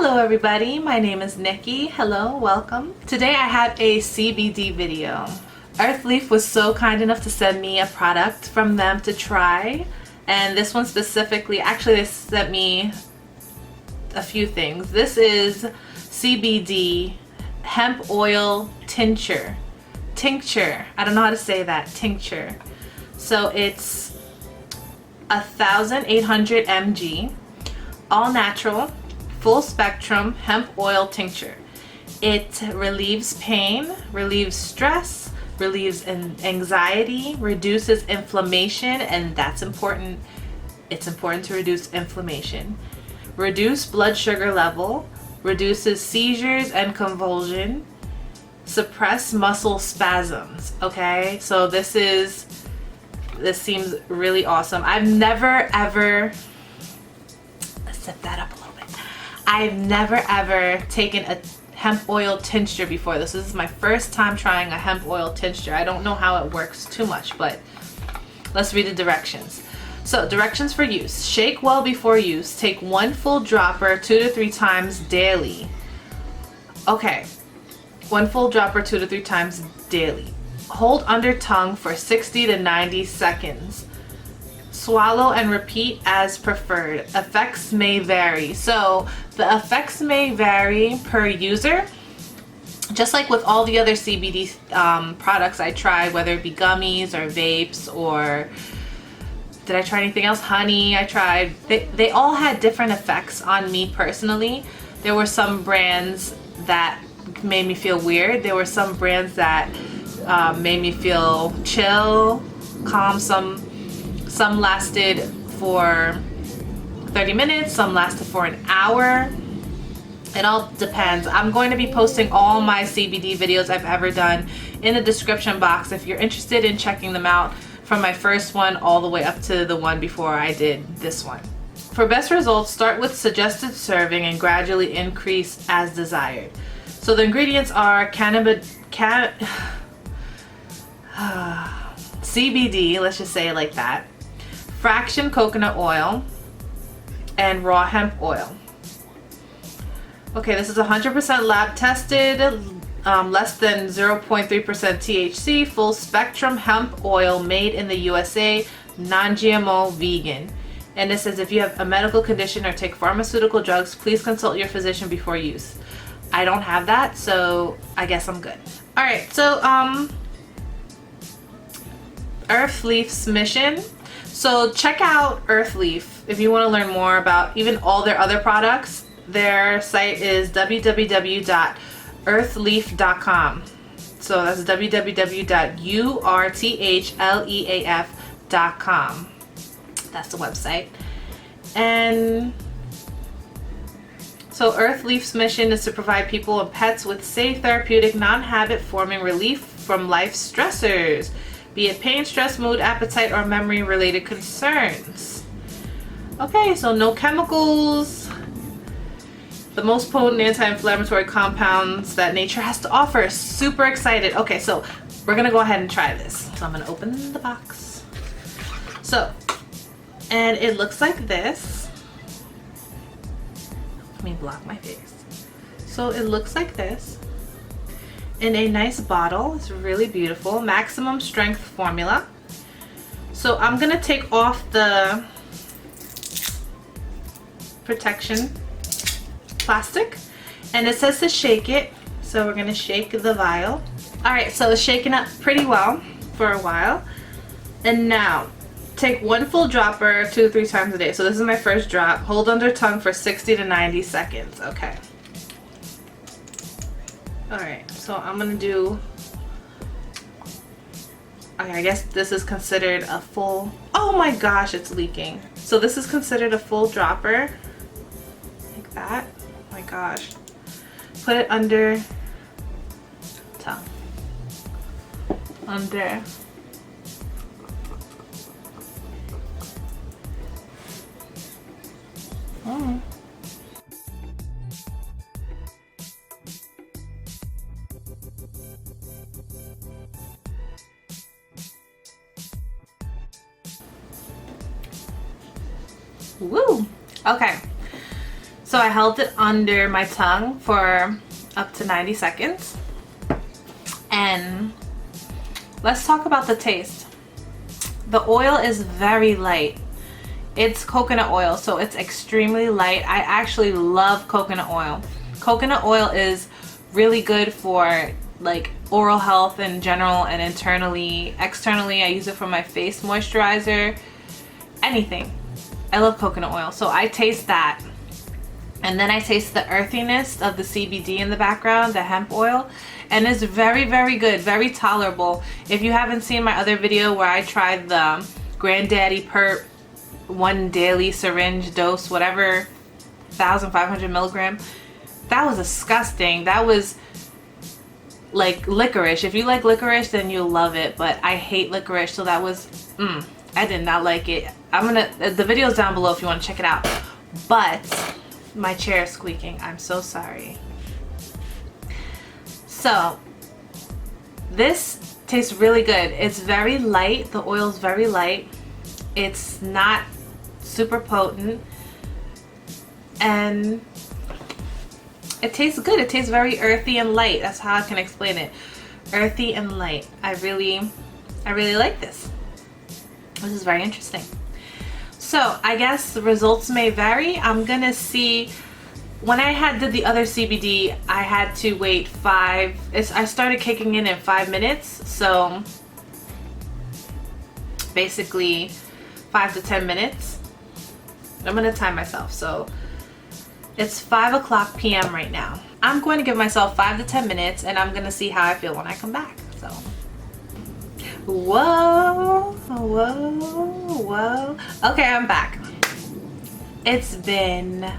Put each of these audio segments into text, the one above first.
Hello everybody, my name is Nikki. Hello, welcome. Today I have a CBD video. Urthleaf was so kind enough to send me a product from them to try, and this one specifically, actually they sent me a few things. This is CBD Hemp Oil Tincture. I don't know how to say that, tincture. So it's 1,800 mg, all natural, full spectrum hemp oil tincture. It relieves pain, relieves stress, relieves anxiety, reduces inflammation, and that's important. It's important to reduce inflammation. Reduce blood sugar level, reduces seizures and convulsion, suppress muscle spasms. Okay, so this seems really awesome. I've never ever, let's set that up a little bit. I've never ever taken a hemp oil tincture before. This is my first time trying a hemp oil tincture. I don't know how it works too much, but let's read the directions. So, directions for use. Shake well before use. Take 1 full dropper 2 to 3 times daily. Okay, 1 full dropper 2 to 3 times daily. Hold under tongue for 60 to 90 seconds. Swallow and repeat as preferred. Effects may vary. So the effects may vary per user. Just like with all the other CBD products I tried, whether it be gummies or vapes, or did I try anything else? Honey, I tried. They all had different effects on me personally. There were some brands that made me feel weird. There were some brands that made me feel chill, calm. Some lasted for 30 minutes, some lasted for an hour. It all depends. I'm going to be posting all my CBD videos I've ever done in the description box if you're interested in checking them out, from my first one all the way up to the one before I did this one. For best results, start with suggested serving and gradually increase as desired. So the ingredients are CBD, let's just say it like that, fraction coconut oil, and raw hemp oil. Okay, this is 100% lab tested, less than 0.3% THC, full spectrum hemp oil made in the USA, non-GMO, vegan. And it says if you have a medical condition or take pharmaceutical drugs, please consult your physician before use. I don't have that, so I guess I'm good. Alright, so Urthleaf's mission. So check out Urthleaf if you want to learn more about even all their other products. Their site is www.urthleaf.com. So that's www.urthleaf.com. That's the website. And so Urthleaf's mission is to provide people and pets with safe, therapeutic, non-habit forming relief from life's stressors, be it pain, stress, mood, appetite, or memory related concerns. Okay, so no chemicals, the most potent anti-inflammatory compounds that nature has to offer. Super excited. Okay, so we're gonna go ahead and try this. So I'm gonna open the box. So, and it looks like this. Let me block my face. So it looks like this in a nice bottle. It's really beautiful. Maximum strength formula. So I'm gonna take off the protection plastic, and it says to shake it, so we're gonna shake the vial. All right, so it's shaking up pretty well for a while. And now take 1 full dropper 2 to 3 times a day. So this is my first drop. Hold under tongue for 60 to 90 seconds. Okay. Alright, so I'm gonna do, okay, I guess this is considered a full, oh my gosh, it's leaking. So this is considered a full dropper, like that. Oh my gosh. Put it under tongue. Under. Oh. Woo! Okay, So I held it under my tongue for up to 90 seconds. And let's talk about the taste. The oil is very light. It's coconut oil, so it's extremely light. I actually love coconut oil. Coconut oil is really good for like oral health in general and internally. Externally, I use it for my face moisturizer, anything. I love coconut oil, so I taste that. And then I taste the earthiness of the CBD in the background, the hemp oil, and it's very, very good, very tolerable. If you haven't seen my other video where I tried the Granddaddy Pert 1 daily syringe dose, whatever, 1,500 milligram, that was disgusting. That was like licorice. If you like licorice, then you'll love it, but I hate licorice, so that was, I did not like it. The video's down below if you want to check it out. But my chair is squeaking. I'm so sorry. So this tastes really good. It's very light. The oil's very light. It's not super potent, and it tastes good. It tastes very earthy and light. That's how I can explain it. Earthy and light. I really like this. This is very interesting. So I guess the results may vary. I'm gonna see. When I did the other CBD, I had to wait I started kicking in 5 minutes. So basically 5 to 10 minutes. I'm gonna time myself. So it's 5 p.m. right now. I'm going to give myself 5 to 10 minutes, and I'm gonna see how I feel when I come back. So, whoa, whoa, whoa. Okay, I'm back. It's been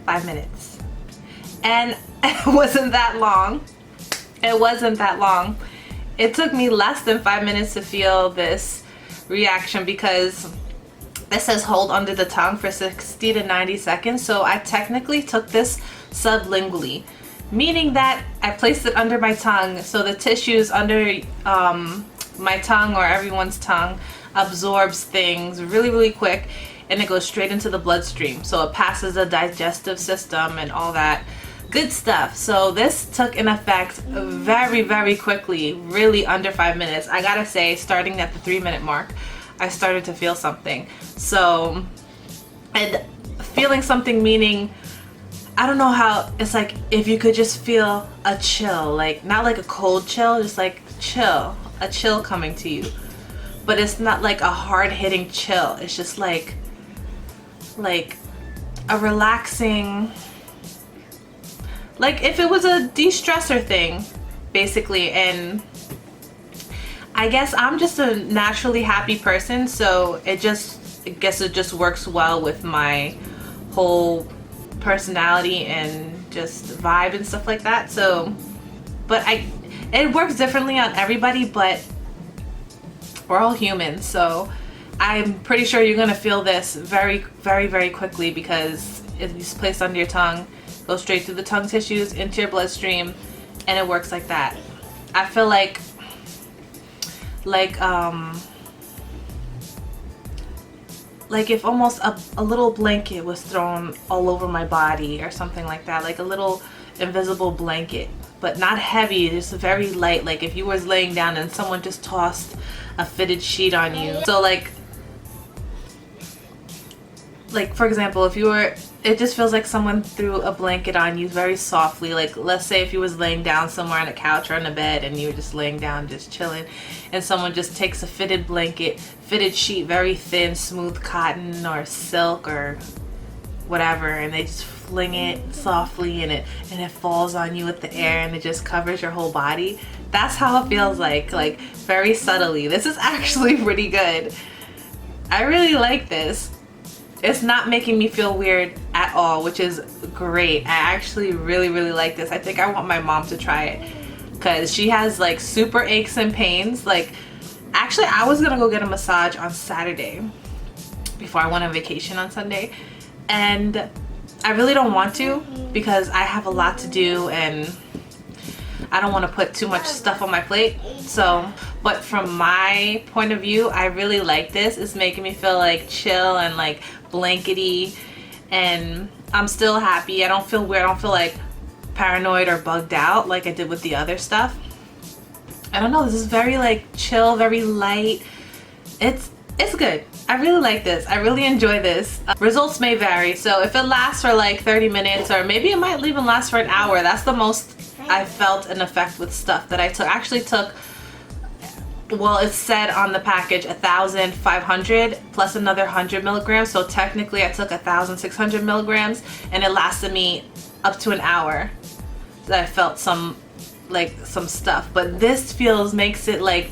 5 minutes, and it wasn't that long. It wasn't that long. It took me less than 5 minutes to feel this reaction because it says hold under the tongue for 60 to 90 seconds. So I technically took this sublingually, meaning that I placed it under my tongue, so the tissues under my tongue or everyone's tongue absorbs things really, really quick, and it goes straight into the bloodstream. So it passes the digestive system and all that good stuff. So this took an effect very, very quickly, really under 5 minutes. I gotta say, starting at the 3-minute mark, I started to feel something. So, and feeling something meaning, I don't know how, it's like if you could just feel a chill, like not like a cold chill, just like chill, a chill coming to you. But it's not like a hard-hitting chill. It's just like a relaxing, like if it was a de-stressor thing, basically. And I guess I'm just a naturally happy person, so I guess it just works well with my whole personality and just vibe and stuff like that. So, but it works differently on everybody, but we're all humans, so I'm pretty sure you're gonna feel this very, very, very quickly because it's placed under your tongue, goes straight through the tongue tissues into your bloodstream, and it works like that. I feel like if almost a little blanket was thrown all over my body or something like that, like a little invisible blanket, but not heavy, just very light, like if you was laying down and someone just tossed a fitted sheet on you. So like for example, if you were, it just feels like someone threw a blanket on you very softly. Like let's say if you was laying down somewhere on a couch or on a bed and you were just laying down just chilling, and someone just takes a fitted blanket, fitted sheet, very thin, smooth cotton or silk or whatever, and they just fling it softly and it falls on you with the air and it just covers your whole body. That's how it feels like very subtly. This is actually pretty good. I really like this. It's not making me feel weird at all, which is great. I actually really, really like this. I think I want my mom to try it because she has like super aches and pains. Like actually I was gonna go get a massage on Saturday before I went on vacation on Sunday, and I really don't want to because I have a lot to do and I don't want to put too much stuff on my plate. So, but from my point of view, I really like this. It's making me feel like chill and like blankety, and I'm still happy. I don't feel weird. I don't feel like paranoid or bugged out like I did with the other stuff. I don't know, this is very like chill, very light. It's good. I really like this. I really enjoy this. Results may vary, so if it lasts for like 30 minutes or maybe it might even last for an hour, that's the most I felt an effect with stuff that I took. I actually took, well, it said on the package 1,500 plus another 100 milligrams, so technically I took 1,600 milligrams and it lasted me up to an hour that I felt some stuff. But this makes it like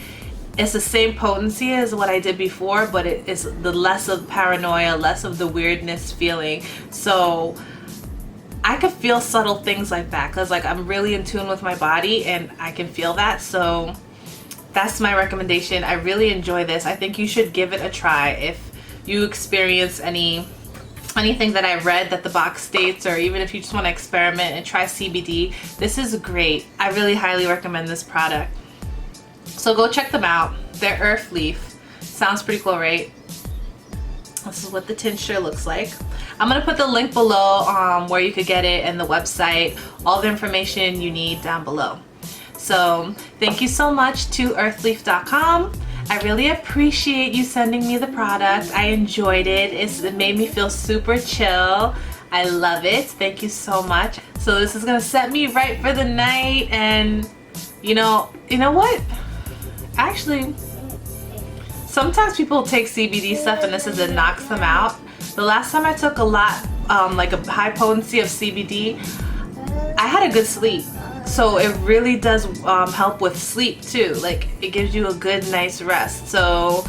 it's the same potency as what I did before, but it is the less of paranoia, less of the weirdness feeling. So I could feel subtle things like that because like I'm really in tune with my body and I can feel that. So that's my recommendation. I really enjoy this. I think you should give it a try if you experience anything that I read that the box states, or even if you just want to experiment and try CBD. This is great. I really highly recommend this product. So go check them out. They're Urthleaf. Sounds pretty cool, right? This is what the tincture looks like. I'm gonna put the link below where you could get it and the website, all the information you need down below. So thank you so much to urthleaf.com. I really appreciate you sending me the product. I enjoyed it. It made me feel super chill. I love it. Thank you so much. So this is gonna set me right for the night, and you know what? Actually, sometimes people take CBD stuff and this knocks them out. The last time I took a lot, like a high potency of CBD, I had a good sleep. So it really does help with sleep too. Like it gives you a good, nice rest. So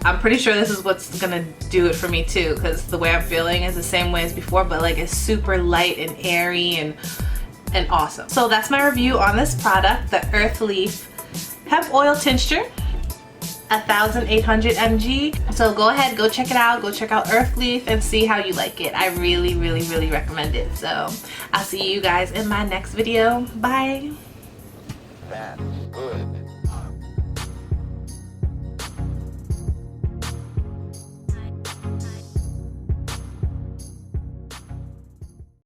I'm pretty sure this is what's gonna do it for me too, because the way I'm feeling is the same way as before, but like it's super light and airy and awesome. So that's my review on this product, the Urthleaf Hemp Oil Tincture, 1,800 mg. So go ahead, go check it out. Go check out Urthleaf and see how you like it. I really, really, really recommend it. So I'll see you guys in my next video. Bye. Bad. Good.